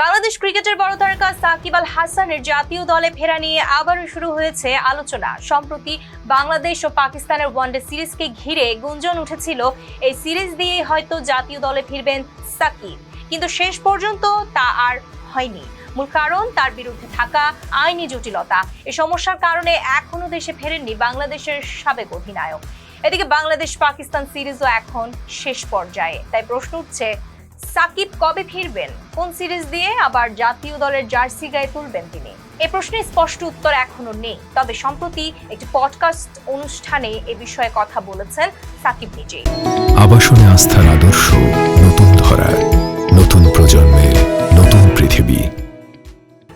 বাংলাদেশ ক্রিকেটের বড় তারকা সাকিব আল হাসানের জাতীয় দলে ফেরা নিয়ে আবারও শুরু হয়েছে আলোচনা। সম্প্রতি বাংলাদেশ ও পাকিস্তানের ওয়ানডে সিরিজকে ঘিরে গুঞ্জন উঠেছিল এই সিরিজ দিয়ে হয়তো জাতীয় দলে ফিরবেন সাকিব, কিন্তু শেষ পর্যন্ত তা আর হয়নি। মূল কারণ তার বিরুদ্ধে থাকা আইনি জটিলতা। এই সমস্যার কারণে এখনো দেশে ফেরেননি বাংলাদেশের সাবেক অধিনায়ক। এদিকে বাংলাদেশ পাকিস্তান সিরিজও এখন শেষ পর্যায়ে, তাই প্রশ্ন উঠছে সাকিব কবে ফিরবেন, কোন সিরিজ দিয়ে আবার জাতীয় দলের জার্সি গায়ে তুলবেন তিনি? এই প্রশ্নের স্পষ্ট উত্তর এখনো নেই। তবে সম্প্রতি একটি পডকাস্ট অনুষ্ঠানে এ বিষয়ে কথা বলেছেন সাকিব নিজেই। আবাসনে আস্থার আদর্শ, নতুন ধরা, নতুন প্রজন্মের নতুন পৃথিবী।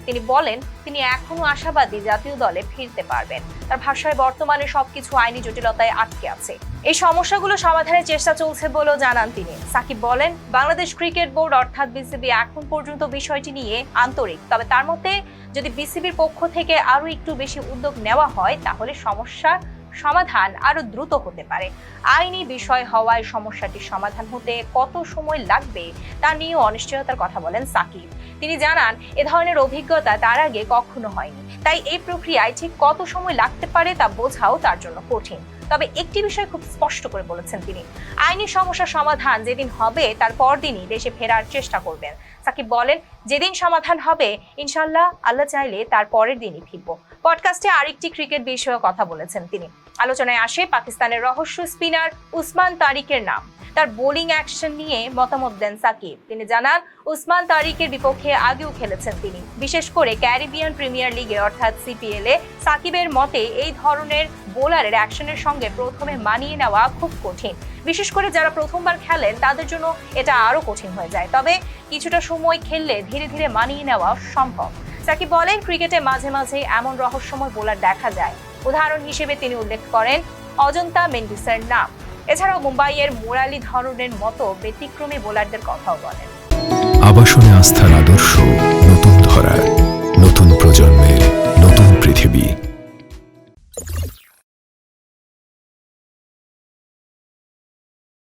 তিনি বলেন তিনি এখনো আশাবাদী জাতীয় দলে ফিরতে পারবেন। তার ভাষায় বর্তমানে সবকিছু আইনি জটিলতায় আটকে আছে। এই সমস্যাগুলো সমাধানের চেষ্টা চলছে বলেও জানান তিনি। সাকিব বলেন, বাংলাদেশ ক্রিকেট বোর্ড অর্থাৎ বিসিবি এখন পর্যন্ত বিষয়টি নিয়ে আন্তরিক। তবে তার মতে যদি বিসিবির পক্ষ থেকে আরো একটু বেশি উদ্যোগ নেওয়া হয় তাহলে সমস্যার সমাধান আরো দ্রুত হতে পারে। আইনি বিষয় হওয়ায় সমস্যাটির সমাধান হতে কত সময় লাগবে তা নিয়েও অনিশ্চয়তার কথা বলেন সাকিব। তিনি জানান, এ ধরনের অভিজ্ঞতা তার আগে কখনো হয়নি, তাই এই প্রক্রিয়ায় ঠিক কত সময় লাগতে পারে তা বোঝাও তার জন্য কঠিন। তবে একটি বিষয় খুব স্পষ্ট করে বলেছেন তিনি, আইনি সমস্যার সমাধান যেদিন হবে তার পরদিনই দেশে ফেরার চেষ্টা করবেন। সাকিব বলেন, যেদিন সমাধান হবে ইনশাআল্লাহ, আল্লাহ চাইলে তার পরের দিনই ফিরব। পডকাস্টে আরেকটি ক্রিকেট বিষয়ে কথা বলেছেন তিনি। আলোচনায় আসে পাকিস্তানের রহস্য স্পিনার উসমান তারিকের নাম। তার বোলিং অ্যাকশন নিয়ে মতামত দেন সাকিব। তিনি জানান, উসমান তারিকের বিপক্ষে আগেও খেলেছেন তিনি, বিশেষ করে ক্যারিবিয়ান প্রিমিয়ার লিগে অর্থাৎ সিপিএল এ। সাকিবের মতে এই ধরনের বোলারের অ্যাকশনের সঙ্গে প্রথমে মানিয়ে নেওয়া খুব কঠিন, বিশেষ করে যারা প্রথমবার খেলেন তাদের জন্য এটা আরো কঠিন হয়ে যায়। তবে কিছুটা সময় খেললে ধীরে ধীরে মানিয়ে নেওয়া সম্ভব। সাকিব বলেন, ক্রিকেটে মাঝে মাঝে এমন রহস্যময় বোলার দেখা যায়। উদাহরণ হিসেবে তিনি উল্লেখ করেন অজন্তা মেন্ডিসের নাম। এছাড়াও মুম্বাইয়ের মুরালি ধরনের মতো ব্যতিক্রমী বোলারদের কথাও বলেন। আবাসনে আস্থার আদর্শ, নতুন ধরা, নতুন প্রজন্মের